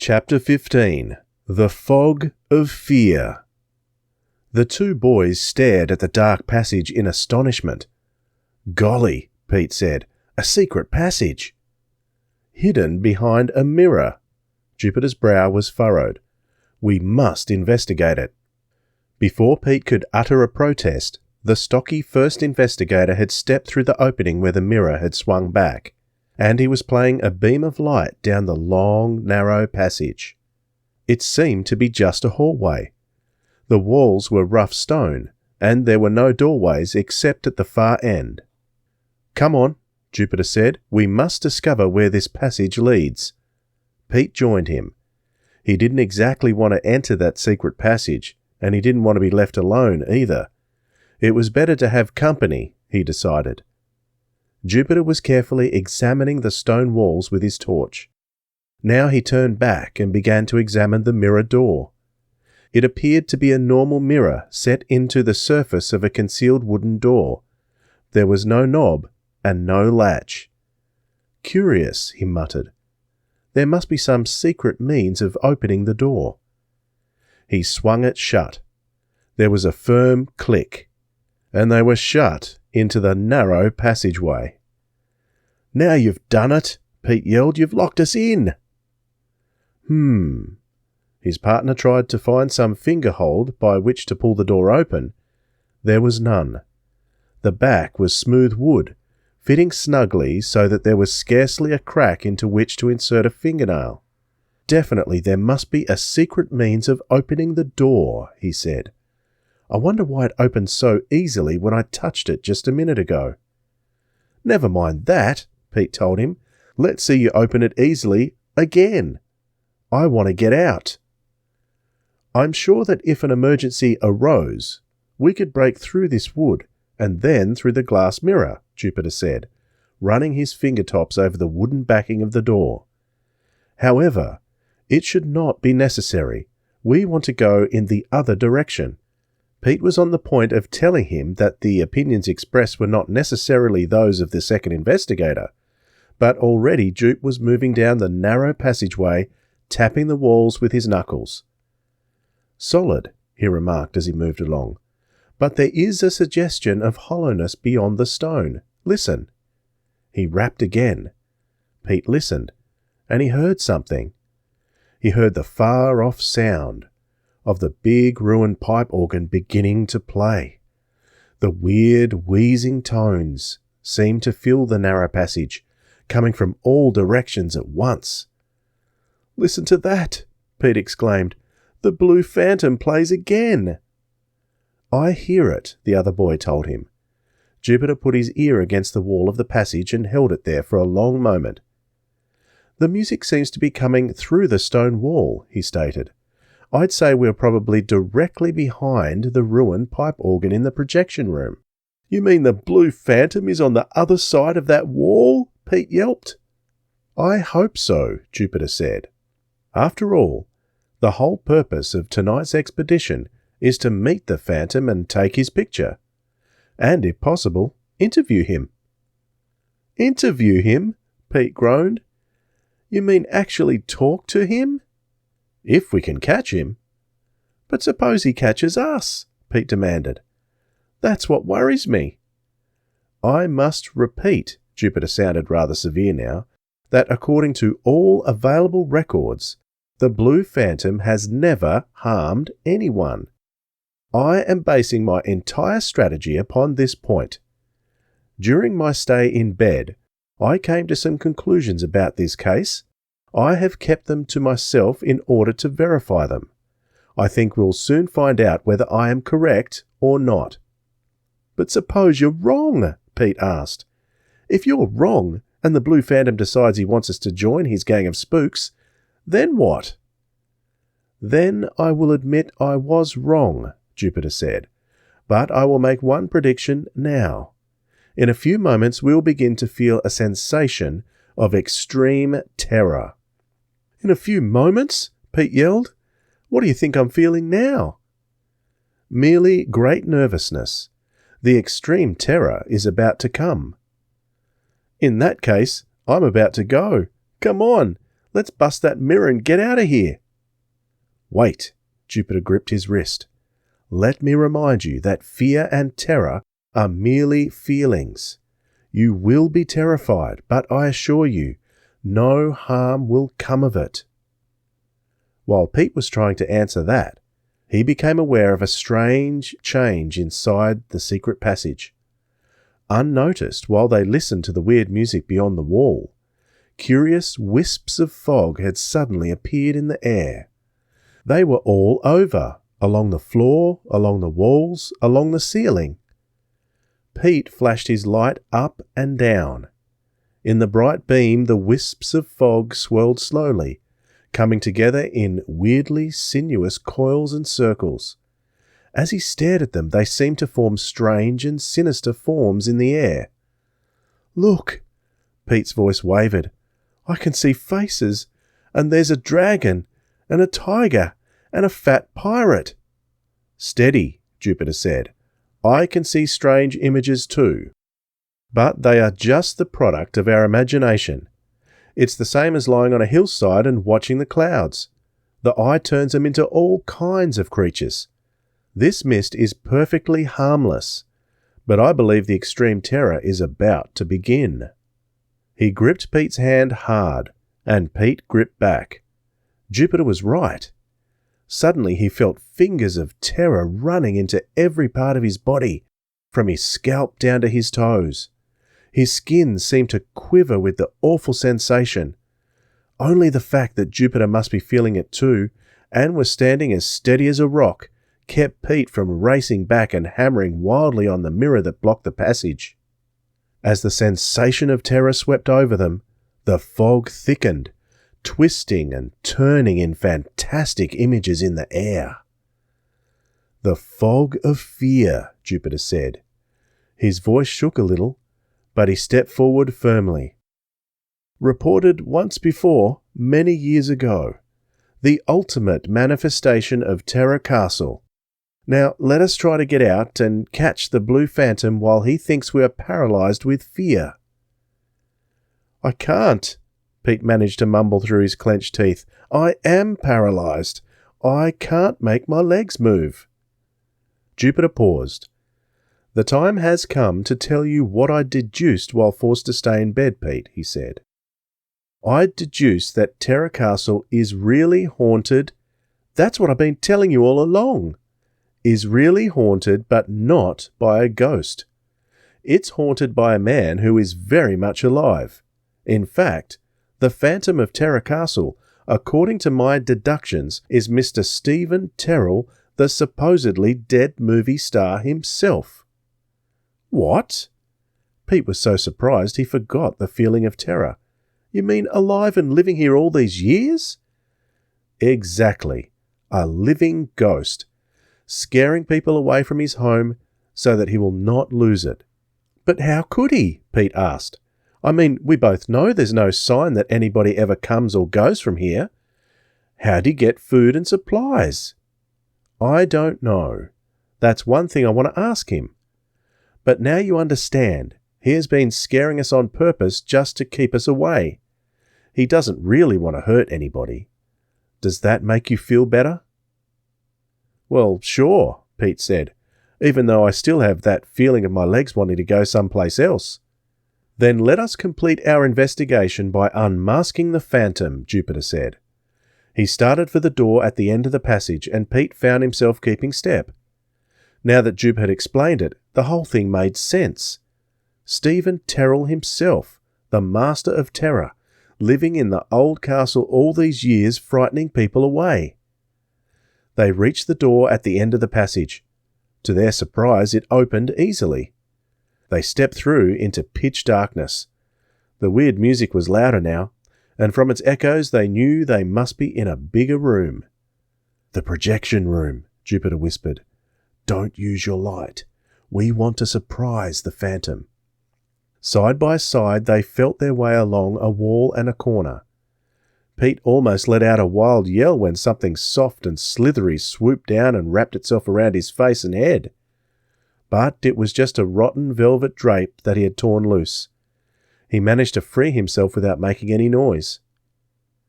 Chapter 15. The Fog of Fear. The two boys stared at the dark passage in astonishment. "Golly," Pete said, "a secret passage." "Hidden behind a mirror." Jupiter's brow was furrowed. "We must investigate it." Before Pete could utter a protest, the stocky first investigator had stepped through the opening where the mirror had swung back, and he was playing a beam of light down the long, narrow passage. It seemed to be just a hallway. The walls were rough stone, and there were no doorways except at the far end. "Come on," Jupiter said, "we must discover where this passage leads." Pete joined him. He didn't exactly want to enter that secret passage, and he didn't want to be left alone either. It was better to have company, he decided. Jupiter was carefully examining the stone walls with his torch. Now he turned back and began to examine the mirror door. It appeared to be a normal mirror set into the surface of a concealed wooden door. There was no knob and no latch. "Curious," he muttered. "There must be some secret means of opening the door." He swung it shut. There was a firm click, and they were shut into the narrow passageway. "Now you've done it," Pete yelled. "You've locked us in." His partner tried to find some finger hold by which to pull the door open. There was none. The back was smooth wood, fitting snugly so that there was scarcely a crack into which to insert a fingernail. "Definitely there must be a secret means of opening the door," he said. "I wonder why it opened so easily when I touched it just a minute ago." "Never mind that," Pete told him. "Let's see you open it easily again. I want to get out." "I'm sure that if an emergency arose, we could break through this wood and then through the glass mirror," Jupiter said, running his fingertips over the wooden backing of the door. "However, it should not be necessary. We want to go in the other direction." Pete was on the point of telling him that the opinions expressed were not necessarily those of the second investigator, but already Jupe was moving down the narrow passageway, tapping the walls with his knuckles. "Solid," he remarked as he moved along, "but there is a suggestion of hollowness beyond the stone. Listen." He rapped again. Pete listened, and he heard something. He heard the far-off sound of the big ruined pipe organ beginning to play. The weird, wheezing tones seemed to fill the narrow passage, coming from all directions at once. "Listen to that," Pete exclaimed. "The blue phantom plays again." "I hear it," the other boy told him. Jupiter put his ear against the wall of the passage and held it there for a long moment. "The music seems to be coming through the stone wall," he stated. "I'd say we're probably directly behind the ruined pipe organ in the projection room." "You mean the blue phantom is on the other side of that wall?" Pete yelped. "I hope so," Jupiter said. "After all, the whole purpose of tonight's expedition is to meet the phantom and take his picture. And, if possible, interview him." "Interview him?" Pete groaned. "You mean actually talk to him?" "If we can catch him." "But suppose he catches us?" Pete demanded. "That's what worries me." "I must repeat," Jupiter sounded rather severe now, "that according to all available records, the Blue Phantom has never harmed anyone. I am basing my entire strategy upon this point. During my stay in bed, I came to some conclusions about this case. I have kept them to myself in order to verify them. I think we'll soon find out whether I am correct or not." "But suppose you're wrong?" Pete asked. "If you're wrong, and the Blue Phantom decides he wants us to join his gang of spooks, then what?" "Then I will admit I was wrong," Jupiter said. "But I will make one prediction now. In a few moments we'll begin to feel a sensation of extreme terror." "In a few moments?" Pete yelled. "What do you think I'm feeling now?" "Merely great nervousness. The extreme terror is about to come." "In that case, I'm about to go. Come on, Let's bust that mirror and get out of here." "Wait," Jupiter gripped his wrist. "Let me remind you that fear and terror are merely feelings. You will be terrified, but I assure you, no harm will come of it." While Pete was trying to answer that, he became aware of a strange change inside the secret passage. Unnoticed while they listened to the weird music beyond the wall, curious wisps of fog had suddenly appeared in the air. They were all over, along the floor, along the walls, along the ceiling. Pete flashed his light up and down. In the bright beam, the wisps of fog swirled slowly, coming together in weirdly sinuous coils and circles. As he stared at them, they seemed to form strange and sinister forms in the air. "Look!" Pete's voice wavered. "I can see faces, and there's a dragon, and a tiger, and a fat pirate." "Steady," Jupiter said. "I can see strange images too. But they are just the product of our imagination. It's the same as lying on a hillside and watching the clouds. The eye turns them into all kinds of creatures. This mist is perfectly harmless, but I believe the extreme terror is about to begin." He gripped Pete's hand hard, and Pete gripped back. Jupiter was right. Suddenly he felt fingers of terror running into every part of his body, from his scalp down to his toes. His skin seemed to quiver with the awful sensation. Only the fact that Jupiter must be feeling it too, and was standing as steady as a rock, kept Pete from racing back and hammering wildly on the mirror that blocked the passage. As the sensation of terror swept over them, the fog thickened, twisting and turning in fantastic images in the air. "The fog of fear," Jupiter said. His voice shook a little, but he stepped forward firmly. "Reported once before, many years ago. The ultimate manifestation of Terror Castle. Now let us try to get out and catch the Blue Phantom while he thinks we are paralyzed with fear." "I can't," Pete managed to mumble through his clenched teeth. "I am paralyzed. I can't make my legs move." Jupiter paused. "The time has come to tell you what I deduced while forced to stay in bed, Pete," he said. "I deduced that Terror Castle is really haunted. That's what I've been telling you all along. Is really haunted, but not by a ghost. It's haunted by a man who is very much alive. In fact, the Phantom of Terror Castle, according to my deductions, is Mr. Stephen Terrell, the supposedly dead movie star himself." "What?" Pete was so surprised he forgot the feeling of terror. "You mean alive and living here all these years?" "Exactly. A living ghost, scaring people away from his home so that he will not lose it." "But how could he?" Pete asked. "I mean, we both know there's no sign that anybody ever comes or goes from here. How'd he get food and supplies?" "I don't know. That's one thing I want to ask him. But now you understand. He has been scaring us on purpose just to keep us away. He doesn't really want to hurt anybody. Does that make you feel better?" "Well, sure," Pete said, "even though I still have that feeling of my legs wanting to go someplace else." "Then let us complete our investigation by unmasking the Phantom," Jupiter said. He started for the door at the end of the passage, and Pete found himself keeping step. Now that Jupe had explained it, the whole thing made sense. Stephen Terrell himself, the master of terror, living in the old castle all these years, frightening people away. They reached the door at the end of the passage. To their surprise, it opened easily. They stepped through into pitch darkness. The weird music was louder now, and from its echoes they knew they must be in a bigger room. "The projection room," Jupiter whispered. "Don't use your light. We want to surprise the Phantom." Side by side they felt their way along a wall and a corner. Pete almost let out a wild yell when something soft and slithery swooped down and wrapped itself around his face and head. But it was just a rotten velvet drape that he had torn loose. He managed to free himself without making any noise.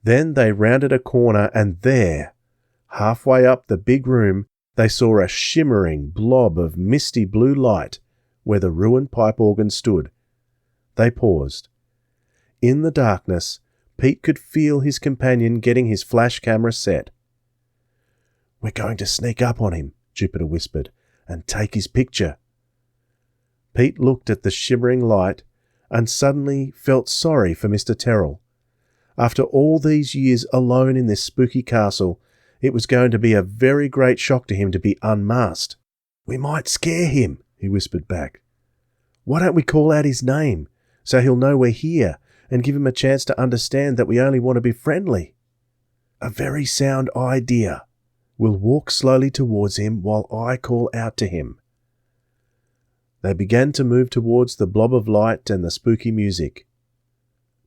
Then they rounded a corner, and there, halfway up the big room, they saw a shimmering blob of misty blue light where the ruined pipe organ stood. They paused. In the darkness, Pete could feel his companion getting his flash camera set. "We're going to sneak up on him," Jupiter whispered, "and take his picture." Pete looked at the shimmering light and suddenly felt sorry for Mr. Terrell. After all these years alone in this spooky castle, it was going to be a very great shock to him to be unmasked. "We might scare him," he whispered back. "Why don't we call out his name, so he'll know we're here, and give him a chance to understand that we only want to be friendly?" "A very sound idea. We'll walk slowly towards him while I call out to him." They began to move towards the blob of light and the spooky music.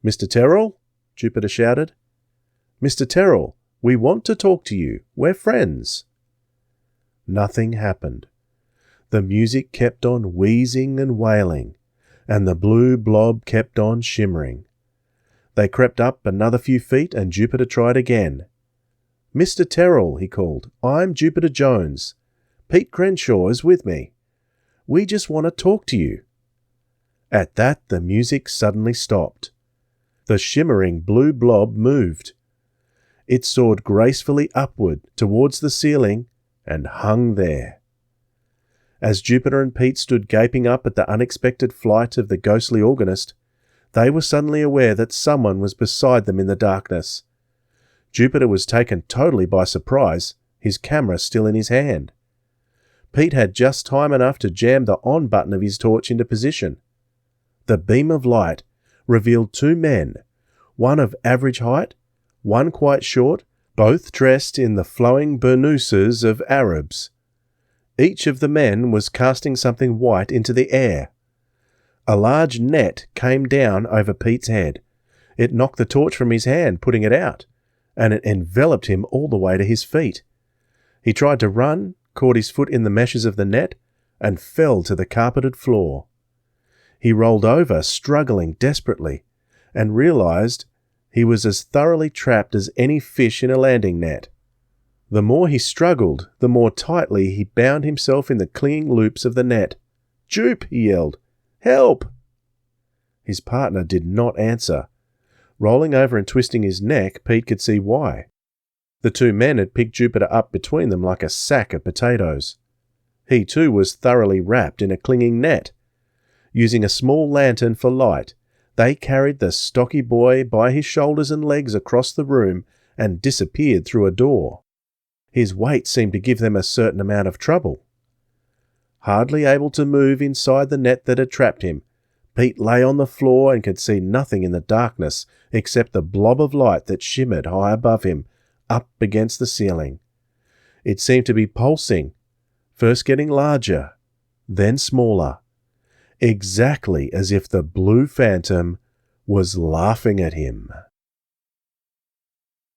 "Mr. Terrell?" Jupiter shouted. "Mr. Terrell, we want to talk to you. We're friends." Nothing happened. The music kept on wheezing and wailing, and the blue blob kept on shimmering. They crept up another few feet, and Jupiter tried again. "Mr. Terrell," he called, "I'm Jupiter Jones. Pete Crenshaw is with me. We just want to talk to you." At that, the music suddenly stopped. The shimmering blue blob moved. It soared gracefully upward towards the ceiling and hung there. As Jupiter and Pete stood gaping up at the unexpected flight of the ghostly organist, they were suddenly aware that someone was beside them in the darkness. Jupiter was taken totally by surprise, his camera still in his hand. Pete had just time enough to jam the on button of his torch into position. The beam of light revealed two men, one of average height, one quite short, both dressed in the flowing burnouses of Arabs. Each of the men was casting something white into the air. A large net came down over Pete's head. It knocked the torch from his hand, putting it out, and it enveloped him all the way to his feet. He tried to run, caught his foot in the meshes of the net, and fell to the carpeted floor. He rolled over, struggling desperately, and realized he was as thoroughly trapped as any fish in a landing net. The more he struggled, the more tightly he bound himself in the clinging loops of the net. "Jupe!" he yelled. "Help!" His partner did not answer. Rolling over and twisting his neck, Pete could see why. The two men had picked Jupiter up between them like a sack of potatoes. He too was thoroughly wrapped in a clinging net. Using a small lantern for light, they carried the stocky boy by his shoulders and legs across the room and disappeared through a door. His weight seemed to give them a certain amount of trouble. Hardly able to move inside the net that had trapped him, Pete lay on the floor and could see nothing in the darkness except the blob of light that shimmered high above him, up against the ceiling. It seemed to be pulsing, first getting larger, then smaller, exactly as if the blue phantom was laughing at him.